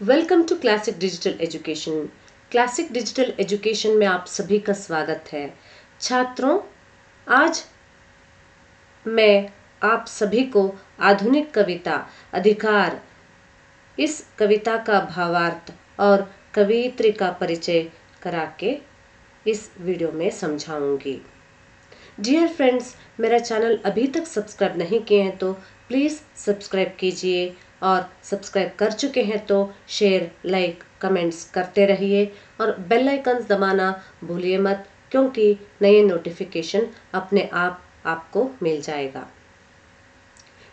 Welcome to classic digital education. Classic digital education में आप सभी का स्वागत है। छात्रों, आज मैं आप सभी को आधुनिक कविता अधिकार, इस कविता का भावार्थ और कवयित्री का परिचय करा के इस वीडियो में समझाऊंगी। डियर फ्रेंड्स, मेरा चैनल अभी तक सब्सक्राइब नहीं किए हैं तो प्लीज़ सब्सक्राइब कीजिए और सब्सक्राइब कर चुके हैं तो शेयर, लाइक, कमेंट्स करते रहिए और बेल आइकन दबाना भूलिए मत, क्योंकि नए नोटिफिकेशन अपने आप आपको मिल जाएगा।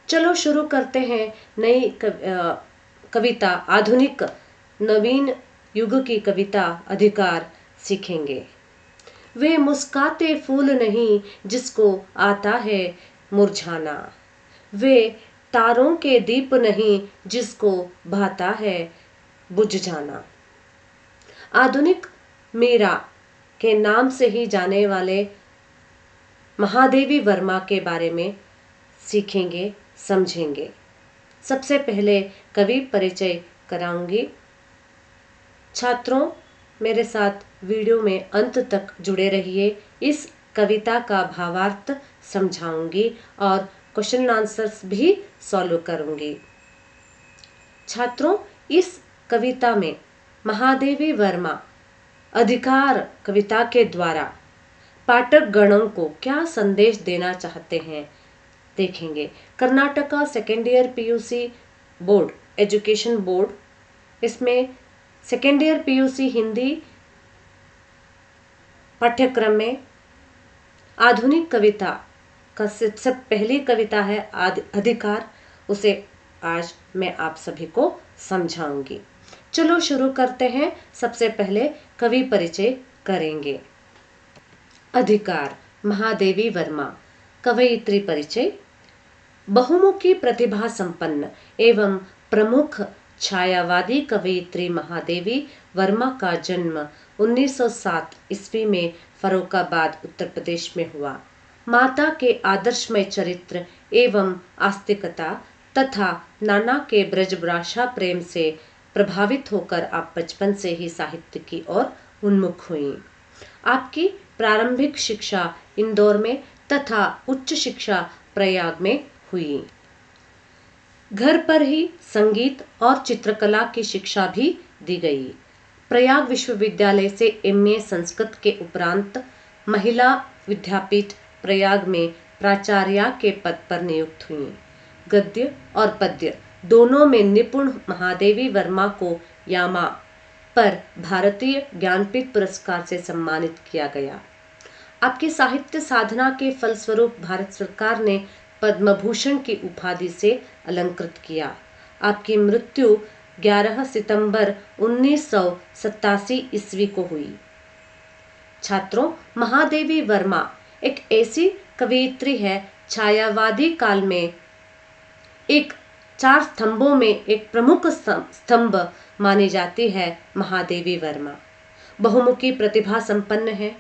चलो शुरू करते हैं। नई कविता, आधुनिक नवीन युग की कविता अधिकार सीखेंगे। वे मुस्काते फूल नहीं जिसको आता है मुरझाना, वे तारों के दीप नहीं जिसको भाता है बुझ जाना। आधुनिक मीरा के नाम से ही जाने वाले महादेवी वर्मा के बारे में सीखेंगे, समझेंगे। सबसे पहले कवि परिचय कराऊंगी। छात्रों, मेरे साथ वीडियो में अंत तक जुड़े रहिए। इस कविता का भावार्थ समझाऊंगी और क्वेश्चन आंसर्स भी सॉल्व करूंगी। छात्रों, इस कविता में महादेवी वर्मा अधिकार कविता के द्वारा पाठक गणों को क्या संदेश देना चाहते हैं देखेंगे। Karnataka second year PUC board, education board, इसमें सेकेंड ईयर पीयूसी हिंदी पाठ्यक्रम में आधुनिक कविता का सबसे पहली कविता है अधिकार, उसे आज मैं आप सभी को समझाऊंगी। चलो शुरू करते हैं। सबसे पहले कवि परिचय करेंगे। अधिकार, महादेवी वर्मा। कवयित्री परिचय। बहुमुखी प्रतिभा संपन्न एवं प्रमुख छायावादी कवयित्री महादेवी वर्मा का जन्म 1907 ईस्वी में फर्रुखाबाद, उत्तर प्रदेश में हुआ। माता के आदर्शमय चरित्र एवं आस्तिकता तथा नाना के ब्रजभाषा प्रेम से प्रभावित होकर आप बचपन से ही साहित्य की ओर उन्मुख हुई। आपकी प्रारंभिक शिक्षा इंदौर में तथा उच्च शिक्षा प्रयाग में हुई। घर पर ही संगीत और चित्रकला की शिक्षा भी दी गई। प्रयाग विश्वविद्यालय से एमए संस्कृत के उपरांत महिला विद्यापीठ प्रयाग में प्राचार्य के पद पर नियुक्त हुई। गद्य और पद्य दोनों में निपुण महादेवी वर्मा को यामा पर भारतीय ज्ञानपीठ पुरस्कार से सम्मानित किया गया। आपकी साहित्य साधना के फलस्वरूप भारत सरकार ने पद्म भूषण की उपाधि से अलंकृत किया। आपकी मृत्यु 11 सितंबर 1987 ईस्वी को हुई। छात्रों, महादेवी वर्मा एक ऐसी कवयित्री है, छायावादी काल में एक 4 स्तंभों में एक प्रमुख स्तंभ मानी जाती है। महादेवी वर्मा बहुमुखी प्रतिभा संपन्न है,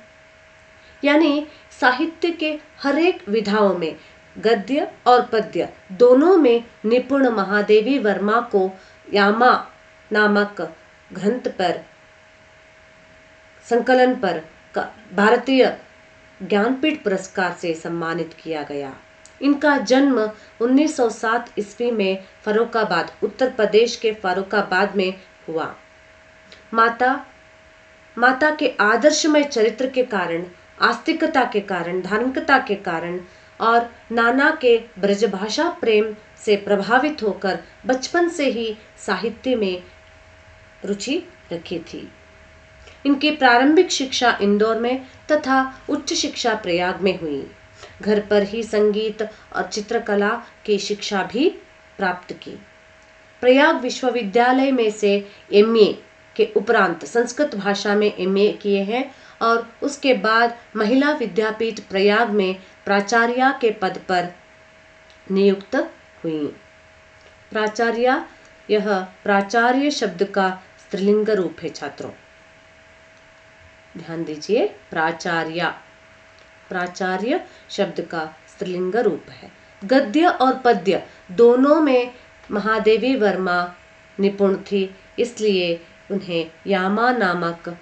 यानी साहित्य के हर एक विधाओं में गद्य और पद्य दोनों में निपुण महादेवी वर्मा को यामा नामक ग्रंथ पर संकलन पर भारतीय ज्ञानपीठ पुरस्कार से सम्मानित किया गया। इनका जन्म 1907 ईस्वी में फर्रुखाबाद, उत्तर प्रदेश के फर्रुखाबाद में हुआ। माता के आदर्शमय चरित्र के कारण, आस्तिकता के कारण, धार्मिकता के कारण और नाना के ब्रजभाषा प्रेम से प्रभावित होकर बचपन से ही साहित्य में रुचि रखी थी। इनकी प्रारंभिक शिक्षा इंदौर में तथा उच्च शिक्षा प्रयाग में हुई। घर पर ही संगीत और चित्रकला की शिक्षा भी प्राप्त की। प्रयाग विश्वविद्यालय में से एमए के उपरांत संस्कृत भाषा में एमए किए हैं और उसके बाद महिला विद्यापीठ प्रयाग में प्राचार्य के पद पर नियुक्त हुई। प्राचार्य, यह प्राचार्य शब्द का स्त्रीलिंग रूप है। छात्रों ध्यान दीजिए, प्राचार्य शब्द का स्त्रीलिंग रूप है। गद्य और पद्य दोनों में महादेवी वर्मा निपुण थी। इसलिए उन्हें यामा नामक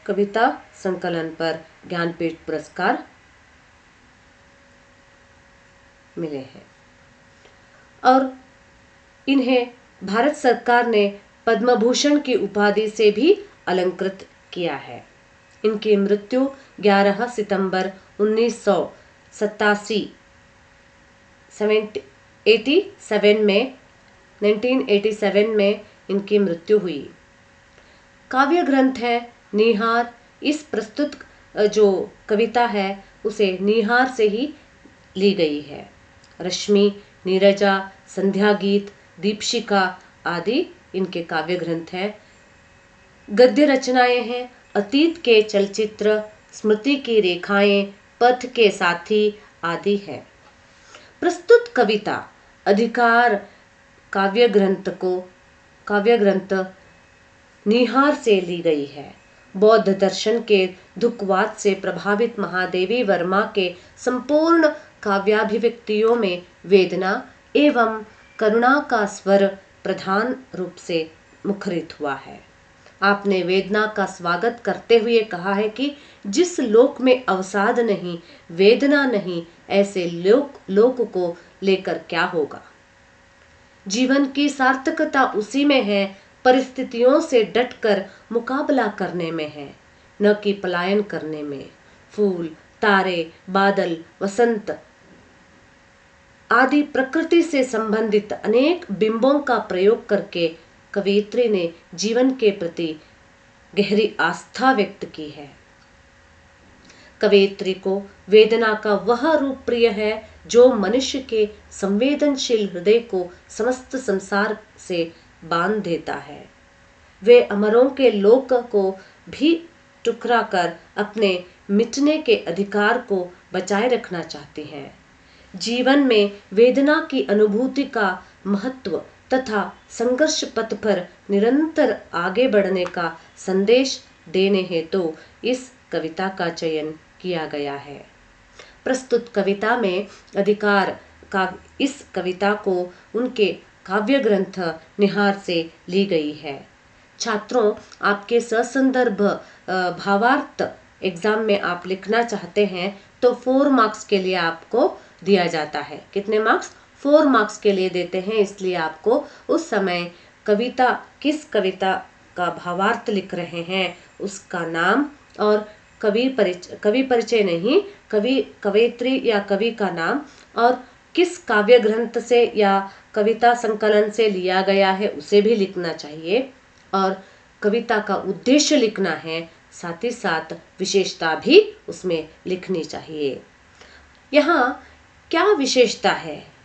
कविता संकलन पर ज्ञानपीठ पुरस्कार मिले हैं और इन्हें भारत सरकार ने पद्म भूषण की उपाधि से भी अलंकृत किया है। इनकी मृत्यु 11 सितंबर 1987 में इनकी मृत्यु हुई। काव्य ग्रंथ है निहार। इस प्रस्तुत जो कविता है उसे निहार से ही ली गई है। रश्मि, नीरजा, संध्या गीत, दीपशिखा आदि इनके काव्य ग्रंथ हैं। गद्य रचनाएं हैं अतीत के चलचित्र, स्मृति की रेखाएं, पथ के साथी आदि है। प्रस्तुत कविता अधिकार काव्य ग्रंथ निहार से ली गई है। बौद्ध दर्शन के दुखवाद से प्रभावित महादेवी वर्मा के संपूर्ण काव्याभिव्यक्तियों में वेदना एवं करुणा का स्वर प्रधान रूप से मुखरित हुआ है। आपने वेदना का स्वागत करते हुए कहा है कि जिस लोक में अवसाद नहीं, वेदना नहीं, ऐसे लोक को लेकर क्या होगा। जीवन की सार्थकता उसी में है, परिस्थितियों से डटकर मुकाबला करने में है, न कि पलायन करने में। फूल, तारे, बादल, वसंत आदि प्रकृति से संबंधित अनेक बिंबों का प्रयोग करके कवयित्री ने जीवन के प्रति गहरी आस्था व्यक्त की है। कवयित्री को वेदना का वह रूप प्रिय है जो मनुष्य के संवेदनशील हृदय को समस्त संसार से बांध देता है। वे अमरों के लोक को भी टुकरा कर अपने मिटने के अधिकार को बचाए रखना चाहती हैं। जीवन में वेदना की अनुभूति का महत्व तथा संघर्ष पथ पर निरंतर आगे बढ़ने का संदेश देने हेतु इस कविता का चयन किया गया है। प्रस्तुत कविता में अधिकार का इस कविता को उनके काव्य ग्रंथ निहार से ली गई है। छात्रों, आपके ससंदर्भ भावार्थ एग्जाम में आप लिखना चाहते हैं तो 4 मार्क्स के लिए आपको दिया जाता है। कितने मार्क्स? 4 मार्क्स के लिए देते हैं। इसलिए आपको उस समय किस कविता का भावार्थ लिख रहे हैं उसका नाम और कवि परिचय नहीं, कवयित्री या कवि का नाम और किस काव्य ग्रंथ से या कविता संकलन से लिया गया है उसे भी लिखना चाहिए और कविता का उद्देश्य लिखना है, साथ ही साथ विशेषता भी उसमें लिखनी चाहिए। यहाँ क्या विशेषता है?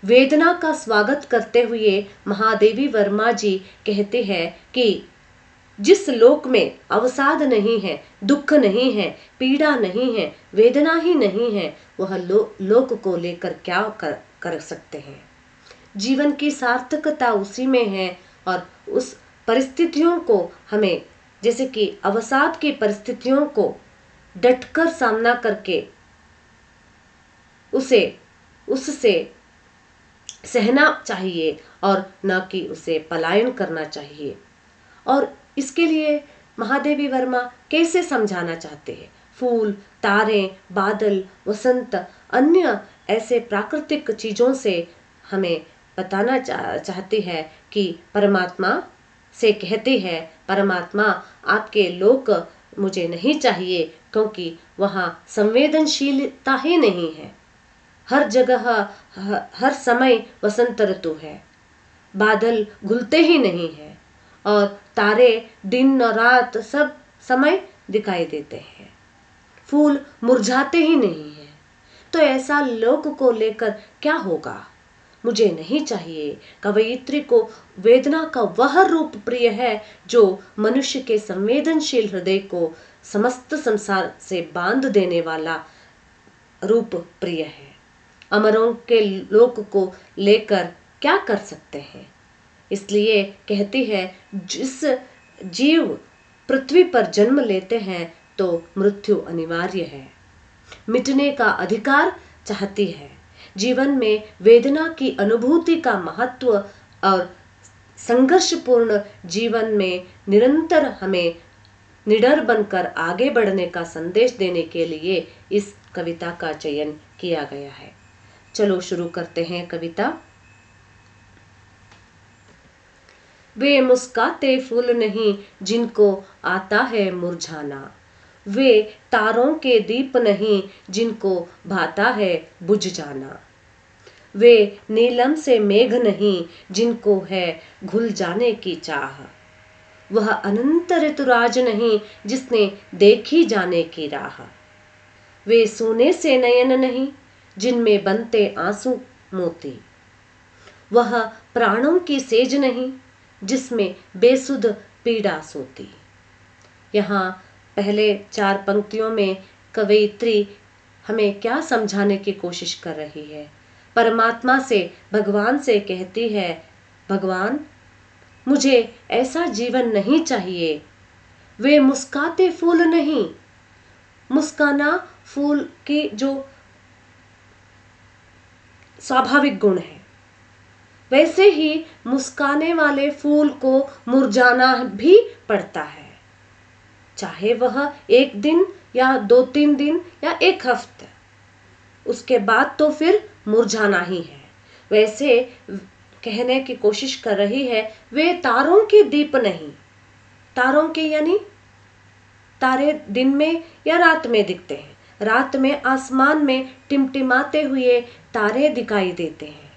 वेदना का स्वागत करते हुए महादेवी वर्मा जी कहते हैं कि जिस लोक में अवसाद नहीं है, दुख नहीं है, पीड़ा नहीं है, वेदना ही नहीं है, वह लोक को लेकर क्या कर सकते हैं। जीवन की सार्थकता उसी में है और उस परिस्थितियों को हमें, जैसे कि अवसाद की परिस्थितियों को डटकर सामना करके उससे सहना चाहिए और न कि उसे पलायन करना चाहिए। और इसके लिए महादेवी वर्मा कैसे समझाना चाहते हैं? फूल, तारे, बादल, वसंत, अन्य ऐसे प्राकृतिक चीजों से हमें बताना चाहती है कि परमात्मा से कहती है, परमात्मा आपके लोक मुझे नहीं चाहिए क्योंकि वहाँ संवेदनशीलता ही नहीं है। हर जगह हर समय वसंत ऋतु है, बादल घुलते ही नहीं है और तारे दिन और रात सब समय दिखाई देते हैं, फूल मुरझाते ही नहीं है। तो ऐसा लोक को लेकर क्या होगा? मुझे नहीं चाहिए। कवयित्री को वेदना का वह रूप प्रिय है जो मनुष्य के संवेदनशील हृदय को समस्त संसार से बांध देने वाला रूप प्रिय है। अमरों के लोक को लेकर क्या कर सकते हैं? इसलिए कहती है, जिस जीव पृथ्वी पर जन्म लेते हैं तो मृत्यु अनिवार्य है, मिटने का अधिकार चाहती है। जीवन में वेदना की अनुभूति का महत्व और संघर्षपूर्ण जीवन में निरंतर हमें निडर बनकर आगे बढ़ने का संदेश देने के लिए इस कविता का चयन किया गया है। चलो शुरू करते हैं कविता। वे मुस्काते फूल नहीं जिनको आता है मुरझाना, वे तारों के दीप नहीं जिनको भाता है बुझ जाना, वे नीलम से मेघ नहीं जिनको है घुल जाने की चाह, वह अनंत ऋतुराज नहीं जिसने देखी जाने की राह, वे सोने से नयन नहीं जिनमें बनते आंसू मोती, वह प्राणों की सेज नहीं जिसमें बेसुध पीड़ा सोती। यहाँ पहले 4 पंक्तियों में कवयित्री हमें क्या समझाने की कोशिश कर रही है? परमात्मा से, भगवान से कहती है, भगवान मुझे ऐसा जीवन नहीं चाहिए। वे मुस्काते फूल नहीं, मुस्काना फूल की जो स्वाभाविक गुण है, वैसे ही मुस्काने वाले फूल को मुरझाना भी पड़ता है, चाहे वह 1 दिन या 2-3 दिन या 1 हफ्ते, उसके बाद तो फिर मुरझाना ही है। वैसे कहने की कोशिश कर रही है, वे तारों के दीप नहीं, तारों के यानी तारे दिन में या रात में दिखते हैं, रात में आसमान में टिमटिमाते हुए तारे दिखाई देते हैं,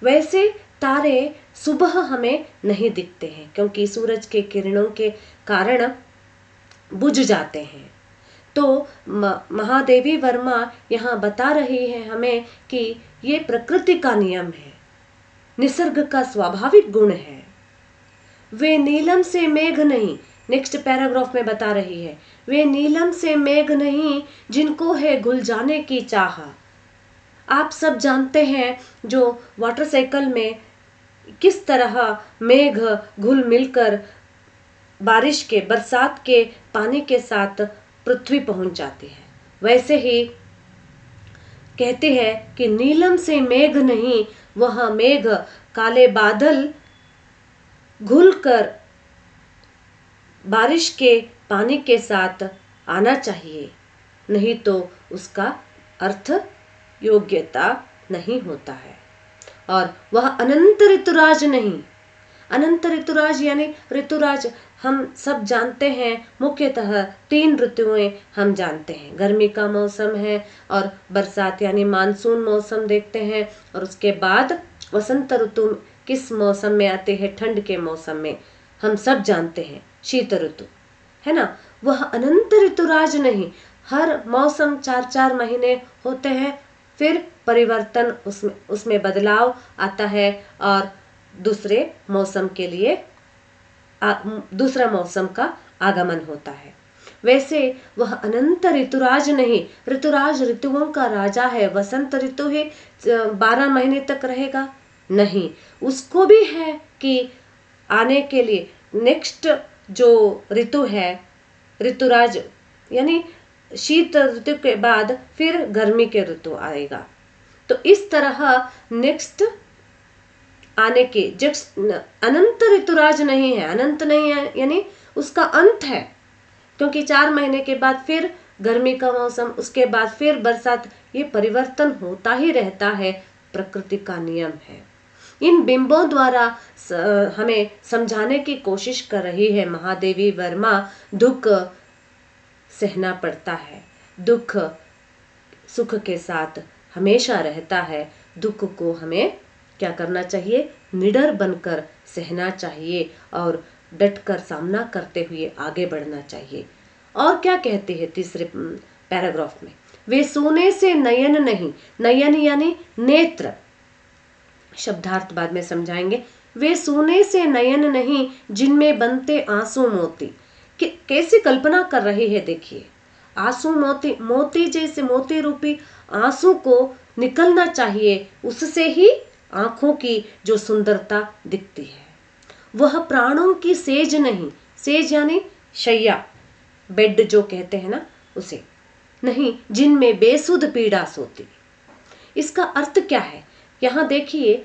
वैसे तारे सुबह हमें नहीं दिखते हैं क्योंकि सूरज के किरणों के कारण बुझ जाते हैं। तो महादेवी वर्मा यहाँ बता रही है हमें कि ये प्रकृति का नियम है, निसर्ग का स्वाभाविक गुण है। वे नीलम से मेघ नहीं, नेक्स्ट पैराग्राफ में बता रही है, वे नीलम से मेघ नहीं जिनको है घुल जाने की चाह। आप सब जानते हैं जो वाटर साइकिल में किस तरह मेघ घुल मिलकर बारिश के, बरसात के पानी के साथ पृथ्वी पहुंच जाती है, वैसे ही कहते हैं कि नीलम से मेघ नहीं, वह मेघ काले बादल घुलकर बारिश के पानी के साथ आना चाहिए, नहीं तो उसका अर्थ योग्यता नहीं होता है। और वह अनंत ऋतुराज नहीं, अनंत ऋतुराज यानी ऋतुराज हम सब जानते हैं, मुख्यतः 3 ऋतुएं हम जानते हैं, गर्मी का मौसम है और बरसात यानी मानसून मौसम देखते हैं, और उसके बाद वसंत ऋतु किस मौसम में आते हैं, ठंड के मौसम में, हम सब जानते हैं शीत ऋतु, है ना। वह अनंत ऋतुराज नहीं, हर मौसम 4-4 महीने होते हैं, फिर परिवर्तन उसमें बदलाव आता है और दूसरे मौसम के लिए दूसरा मौसम का आगमन होता है। वैसे वह अनंत ऋतुराज नहीं, ऋतुराज ऋतुओं का राजा है, वसंत ऋतु ही 12 महीने तक रहेगा नहीं, उसको भी है कि आने के लिए नेक्स्ट जो ऋतु है, ऋतुराज यानी शीत ऋतु के बाद फिर गर्मी के ऋतु आएगा। तो इस तरह नेक्स्ट आने के अनंत ऋतुराज नहीं है, अनंत नहीं है यानी उसका अंत है, क्योंकि 4 महीने के बाद फिर गर्मी का मौसम, उसके बाद फिर बरसात, ये परिवर्तन होता ही रहता है, प्रकृति का नियम है। इन बिंबों द्वारा हमें समझाने की कोशिश कर रही है महादेवी वर्मा, दुख सहना पड़ता है, दुख सुख के साथ हमेशा रहता है, दुख को हमें क्या करना चाहिए, निडर बनकर सहना चाहिए और डटकर सामना करते हुए आगे बढ़ना चाहिए। और क्या कहते हैं तीसरे पैराग्राफ में, वे सोने से नयन नहीं, नयन यानी नेत्र, शब्दार्थ बाद में समझाएंगे, वे सोने से नयन नहीं जिनमें बनते आंसू मोती। कैसी कल्पना कर रही है देखिए, आंसू मोती, मोती जैसे मोती रूपी आंसू को निकलना चाहिए, उससे ही आंखों की जो सुंदरता दिखती है। वह प्राणों की सेज नहीं, सेज यानी शैया, बेड जो कहते हैं ना उसे, नहीं जिनमें बेसुध पीड़ा सोती। इसका अर्थ क्या है, यहाँ देखिए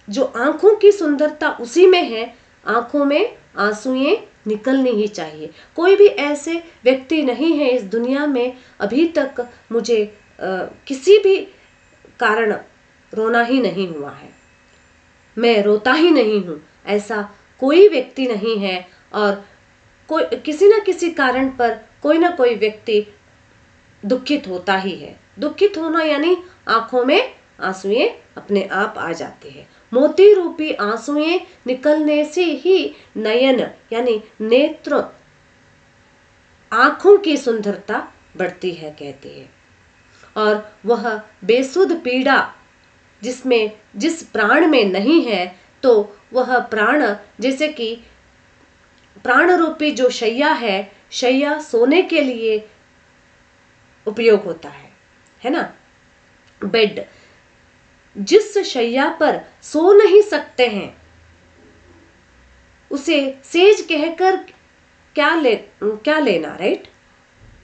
जो आंखों की सुंदरता उसी में है, आंखों में आंसुएं निकलनी ही चाहिए। कोई भी ऐसे व्यक्ति नहीं है इस दुनिया में, अभी तक मुझे किसी भी कारण रोना ही नहीं हुआ है, मैं रोता ही नहीं हूँ, ऐसा कोई व्यक्ति नहीं है। और कोई किसी न किसी कारण पर कोई ना कोई व्यक्ति दुखित होता ही है। दुखित होना यानी आंखों में आंसुएं अपने आप आ जाते हैं। मोती रूपी आंसुएं निकलने से ही नयन यानी नेत्र, आंखों की सुंदरता बढ़ती है कहते हैं। और वह बेसुध पीड़ा जिस प्राण में नहीं है, तो वह प्राण, जैसे कि प्राण रूपी जो शैया है, शैया सोने के लिए उपयोग होता है ना, बेड। जिस शैया पर सो नहीं सकते हैं उसे सेज कहकर क्या लेना, राइट,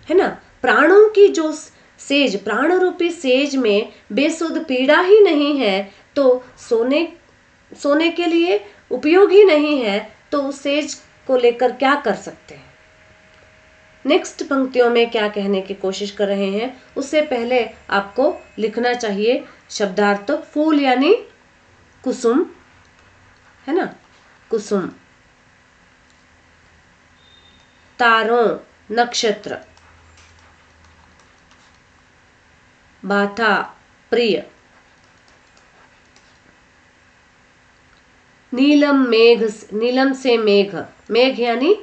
है ना। प्राणों की जो सेज, प्राण रूपी सेज में बेसुध पीड़ा ही नहीं है, तो सोने के लिए उपयोग ही नहीं है, तो उस सेज को लेकर क्या कर सकते हैं। नेक्स्ट पंक्तियों में क्या कहने की कोशिश कर रहे हैं, उससे पहले आपको लिखना चाहिए शब्दार्थ। फूल यानी कुसुम, है ना, कुसुम। तारों, नक्षत्र। बाथा, प्रिय। नीलम, मेघ, नीलम से मेघ, मेघ यानी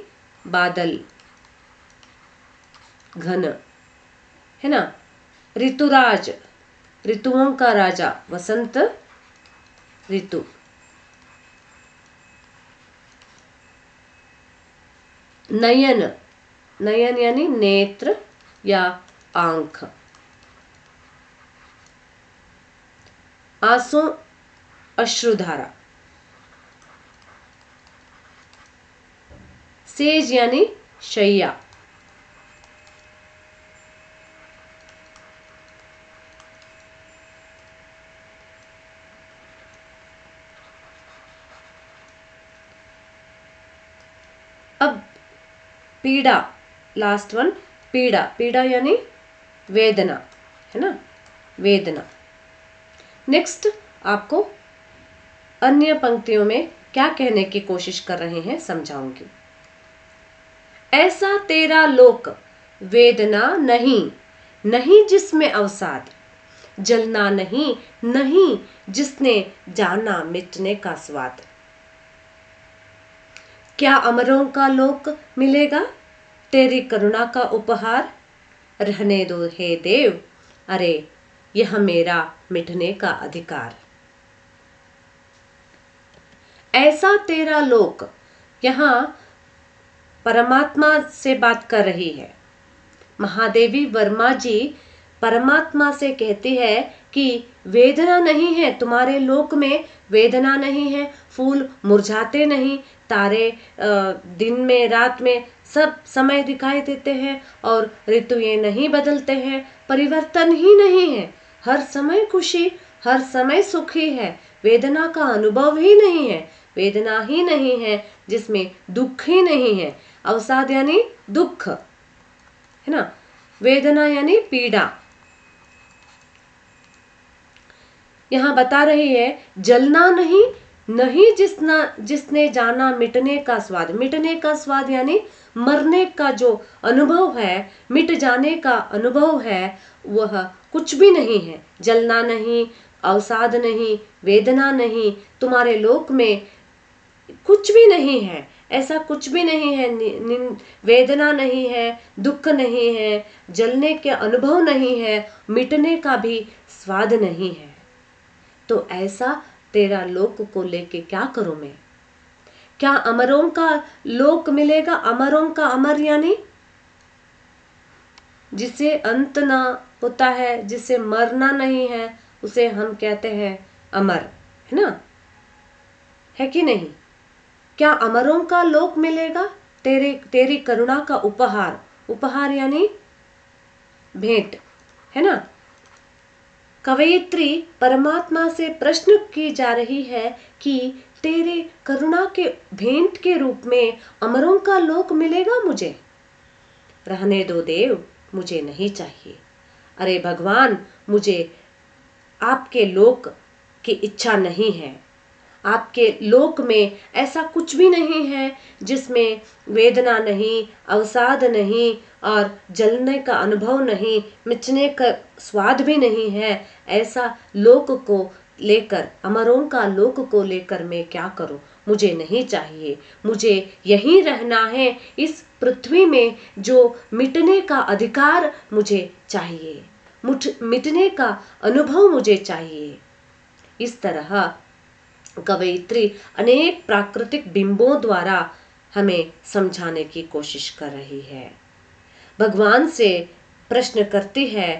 बादल, घन, है ना। ऋतुराज, ऋतुओं का राजा, वसंत ऋतु। नयन, नयन यानी नेत्र या आंख। आंसू, अश्रुधारा। सेज यानी शैया। अब पीड़ा, लास्ट वन, पीड़ा। पीड़ा यानी वेदना, है ना, वेदना। नेक्स्ट आपको अन्य पंक्तियों में क्या कहने की कोशिश कर रहे हैं समझाऊंगी। ऐसा तेरा लोक वेदना नहीं, नहीं जिसमें अवसाद, जलना नहीं, नहीं जिसने जाना मिटने का स्वाद। क्या अमरों का लोक मिलेगा तेरी करुणा का उपहार, रहने दो हे देव, अरे यह मेरा मिटने का अधिकार। ऐसा तेरा लोक, यहाँ परमात्मा से बात कर रही है। महादेवी वर्मा जी परमात्मा से कहती है कि वेदना नहीं है तुम्हारे लोक में, वेदना नहीं है, फूल मुरझाते नहीं, तारे दिन में रात में सब समय दिखाई देते हैं, और ऋतुएं नहीं बदलते हैं, परिवर्तन ही नहीं है, हर समय खुशी, हर समय सुख ही है, वेदना का अनुभव ही नहीं है, वेदना ही नहीं है जिसमें दुख ही नहीं है। अवसाद यानी दुख, है ना, वेदना यानी पीड़ा। यहाँ बता रही है जलना नहीं, नहीं जिसने जाना मिटने का स्वाद। मिटने का स्वाद यानी मरने का जो अनुभव है, मिट जाने का अनुभव है, वह कुछ भी नहीं है। जलना नहीं, अवसाद नहीं, वेदना नहीं, तुम्हारे लोक में कुछ भी नहीं है, ऐसा कुछ भी नहीं है। वेदना नहीं है, दुख नहीं है, जलने के अनुभव नहीं है, मिटने का भी स्वाद नहीं है। तो ऐसा तेरा लोक को लेके क्या करूं मैं। क्या अमरों का लोक मिलेगा। अमरों का, अमर यानी जिसे अंत ना होता है, जिसे मरना नहीं है, उसे हम कहते हैं अमर, है ना, है कि नहीं। क्या अमरों का लोक मिलेगा तेरी करुणा का उपहार। उपहार यानी भेंट, है ना। कवयित्री परमात्मा से प्रश्न की जा रही है कि तेरे करुणा के भेंट के रूप में अमरों का लोक मिलेगा मुझे? रहने दो देव, मुझे नहीं चाहिए। अरे भगवान, मुझे आपके लोक की इच्छा नहीं है। आपके लोक में ऐसा कुछ भी नहीं है जिसमें वेदना नहीं, अवसाद नहीं और जलने का अनुभव नहीं, मिचने का स्वाद भी नहीं है। ऐसा लोक को लेकर, अमरों का लोक को लेकर मैं क्या करूं? मुझे नहीं चाहिए। मुझे यहीं रहना है, इस पृथ्वी में जो मिटने का अधिकार मुझे चाहिए, मिटने का अनुभव मुझे चाहिए। इस तरह कवयित्री अनेक प्राकृतिक बिंबों द्वारा हमें समझाने की कोशिश कर रही है। भगवान से प्रश्न करती है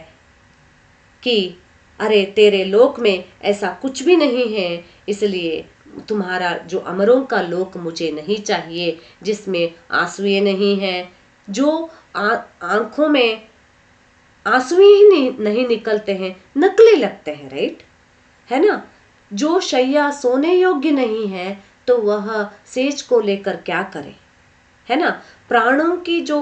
कि अरे तेरे लोक में ऐसा कुछ भी नहीं है, इसलिए तुम्हारा जो अमरों का लोक मुझे नहीं चाहिए, जिसमें आंसुएं नहीं है, जो आंखों में आंसू ही नहीं निकलते हैं, नकली लगते हैं, राइट, है ना। जो शैया सोने योग्य नहीं है तो वह सेज को लेकर क्या करे, है ना। प्राणों की जो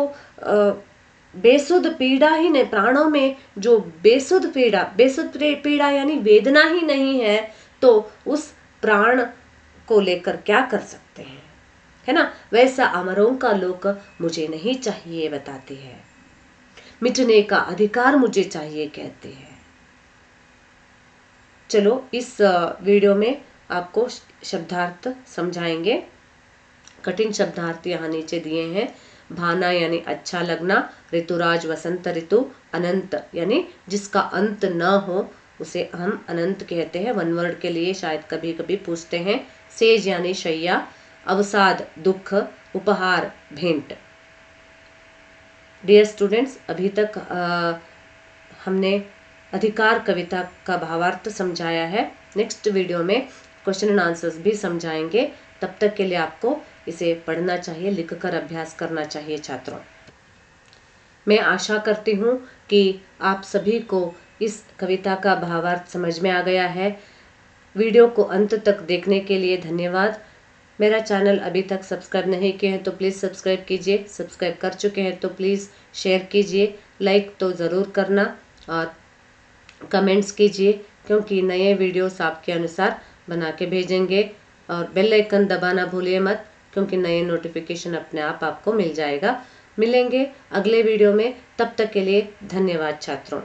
बेसुध पीड़ा ही नहीं, प्राणों में जो बेसुध पीड़ा यानी वेदना ही नहीं है, तो उस प्राण को लेकर क्या कर सकते हैं, है ना। वैसा अमरों का लोक मुझे नहीं चाहिए बताती है। मिटने का अधिकार मुझे चाहिए कहते हैं। चलो इस वीडियो में आपको शब्दार्थ समझाएंगे। कठिन शब्दार्थ यहाँ नीचे दिए हैं। भाना यानी अच्छा लगना, ऋतुराज वसंत ऋतु, अनंत यानी जिसका अंत न हो उसे हम अनंत कहते हैं। वन वर्ड के लिए शायद कभी कभी पूछते हैं। सेज यानी शैया, अवसाद दुख, उपहार भेंट। डियर स्टूडेंट्स, अभी तक हमने अधिकार कविता का भावार्थ समझाया है। नेक्स्ट वीडियो में क्वेश्चन एंड आंसर्स भी समझाएंगे। तब तक के लिए आपको इसे पढ़ना चाहिए, लिखकर अभ्यास करना चाहिए छात्रों। मैं आशा करती हूँ कि आप सभी को इस कविता का भावार्थ समझ में आ गया है। वीडियो को अंत तक देखने के लिए धन्यवाद। मेरा चैनल अभी तक सब्सक्राइब नहीं किए हैं तो प्लीज़ सब्सक्राइब कीजिए। सब्सक्राइब कर चुके हैं तो प्लीज़ शेयर कीजिए, लाइक तो ज़रूर करना और कमेंट्स कीजिए, क्योंकि नए वीडियोस आपके अनुसार बना के भेजेंगे। और बेल आइकन दबाना भूलिए मत, क्योंकि नए नोटिफिकेशन अपने आप आपको मिल जाएगा। मिलेंगे अगले वीडियो में, तब तक के लिए धन्यवाद छात्रों।